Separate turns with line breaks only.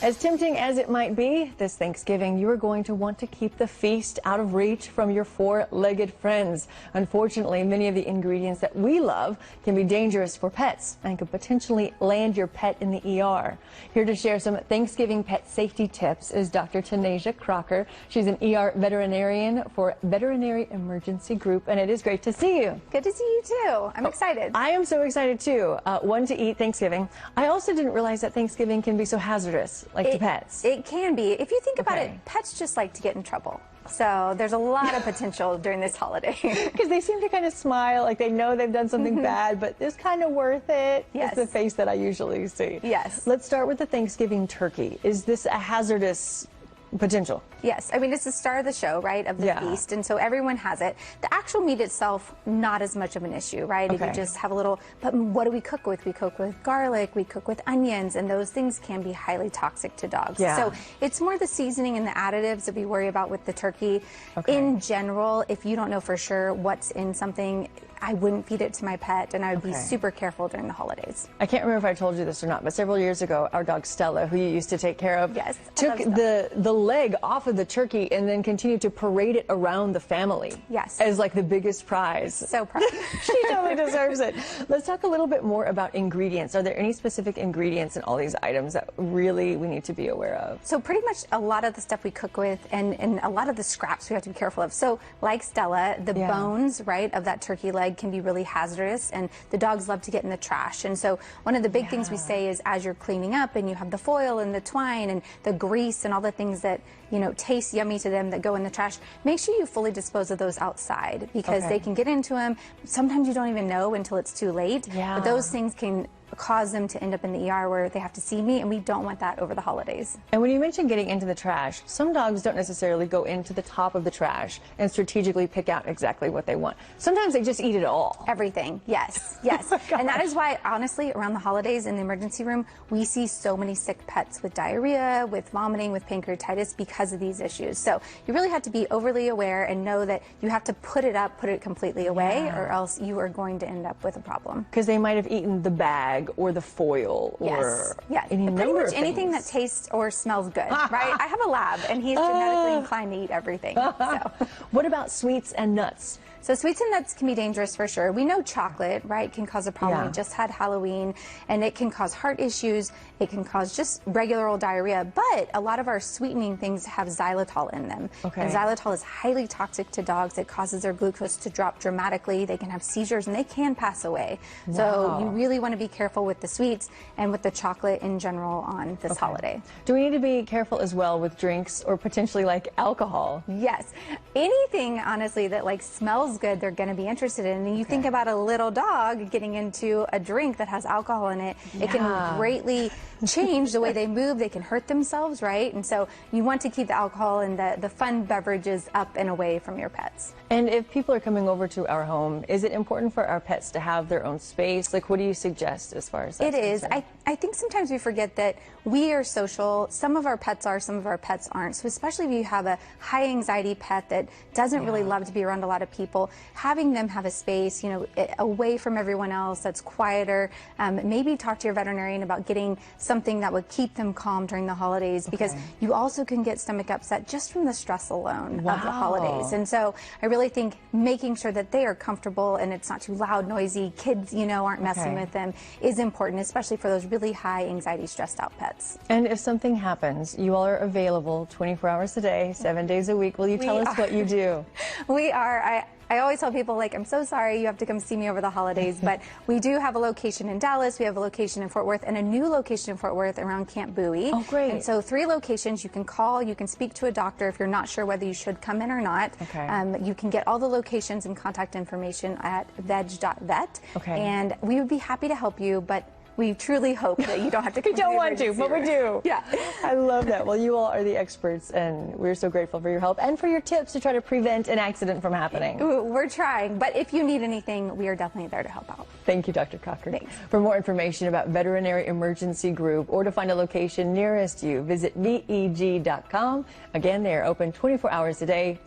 As tempting as it might be, this Thanksgiving, you are going to want to keep the feast out of reach from your four-legged friends. Unfortunately, many of the ingredients that we love can be dangerous for pets and could potentially land your pet in the ER. Here to share some Thanksgiving pet safety tips is Dr. Crocker. She's an ER veterinarian for Veterinary Emergency Group, and it is great to see you.
Good to see you too. I'm excited.
I am so excited too. One, to eat Thanksgiving. I also didn't realize that Thanksgiving can be so hazardous, like to pets.
It can be. If you think about it, pets just like to get in trouble. So there's a lot of potential during this holiday.
Because they seem to kind of smile, like they know they've done something bad, but it's kind of worth it.
Yes.
It's the face that I usually see.
Yes.
Let's start with the Thanksgiving turkey. Is this a hazardous potential?
Yes, I mean, it's the star of the show, right, of the feast, and so everyone has it. The actual meat itself, not as much of an issue, right? If you just have a little, but what do we cook with? We cook with garlic, we cook with onions, and those things can be highly toxic to dogs. So it's more the seasoning and the additives that we worry about with the turkey. In general, if you don't know for sure what's in something, I wouldn't feed it to my pet, and I would be super careful during the holidays.
I can't remember if I told you this or not, but several years ago, our dog Stella, who you used to take care of, took the leg off of the turkey and then continued to parade it around the family. As like the biggest prize.
So proud.
She totally deserves it. Let's talk a little bit more about ingredients. Are there any specific ingredients in all these items that really we need to be aware of?
So pretty much a lot of the stuff we cook with and a lot of the scraps we have to be careful of. So like Stella, the bones, right, of that turkey leg can be really hazardous, and the dogs love to get in the trash. And so one of the big things we say is, as you're cleaning up and you have the foil and the twine and the grease and all the things that, you know, taste yummy to them that go in the trash, make sure you fully dispose of those outside, because they can get into them. Sometimes you don't even know until it's too late. But those things can cause them to end up in the ER where they have to see me, and we don't want that over the holidays.
And when you mention getting into the trash, some dogs don't necessarily go into the top of the trash and strategically pick out exactly what they want. Sometimes they just eat it all.
Everything, yes, yes. And that is why, honestly, around the holidays in the emergency room, we see so many sick pets with diarrhea, with vomiting, with pancreatitis because of these issues. So you really have to be overly aware and know that you have to put it completely away, or else you are going to end up with a problem.
Because they might have eaten the bag or the foil or any
pretty
number
much
of
anything that tastes or smells good, right? I have a lab, and he's genetically inclined to eat everything. So.
What about sweets and nuts?
So sweets and nuts can be dangerous for sure. We know chocolate, right, can cause a problem. We just had Halloween, and it can cause heart issues. It can cause just regular old diarrhea. But a lot of our sweetening things have xylitol in them. And xylitol is highly toxic to dogs. It causes their glucose to drop dramatically. They can have seizures, and they can pass away. So you really want to be careful with the sweets and with the chocolate in general on this holiday.
Do we need to be careful as well with drinks or potentially like alcohol?
Yes. Anything, honestly, that like smells good, they're going to be interested in. And you think about a little dog getting into a drink that has alcohol in it, it can greatly change the way they move. They can hurt themselves, right? And so you want to keep the alcohol and the fun beverages up and away from your pets.
And if people are coming over to our home, is it important for our pets to have their own space? Like, what do you suggest as far as that's concerned?
I think sometimes we forget that we are social. Some of our pets are, some of our pets aren't. So especially if you have a high anxiety pet that doesn't really love to be around a lot of people, having them have a space, you know, away from everyone else that's quieter. Maybe talk to your veterinarian about getting something that would keep them calm during the holidays, because you also can get stomach upset just from the stress alone of the holidays. And so I really think making sure that they are comfortable and it's not too loud, noisy, kids, you know, aren't messing with them, is important, especially for those really high anxiety, stressed out pets.
And if something happens, you all are available 24 hours a day, 7 days a week. Will you tell us what you do?
We are. I always tell people, like, I'm so sorry you have to come see me over the holidays, but we do have a location in Dallas, we have a location in Fort Worth, and a new location in Fort Worth around Camp Bowie.
Oh, great.
And so 3 locations. You can call, you can speak to a doctor if you're not sure whether you should come in or not. You can get all the locations and contact information at veg.vet. And we would be happy to help you, but we truly hope that you don't have to come.
We don't want to, but we do.
Yeah.
I love that. Well, you all are the experts, and we're so grateful for your help and for your tips to try to prevent an accident from happening.
We're trying, but if you need anything, we are definitely there to help out.
Thank you, Dr. Crocker.
Thanks.
For more information about Veterinary Emergency Group or to find a location nearest you, visit veg.com. Again, they are open 24 hours a day,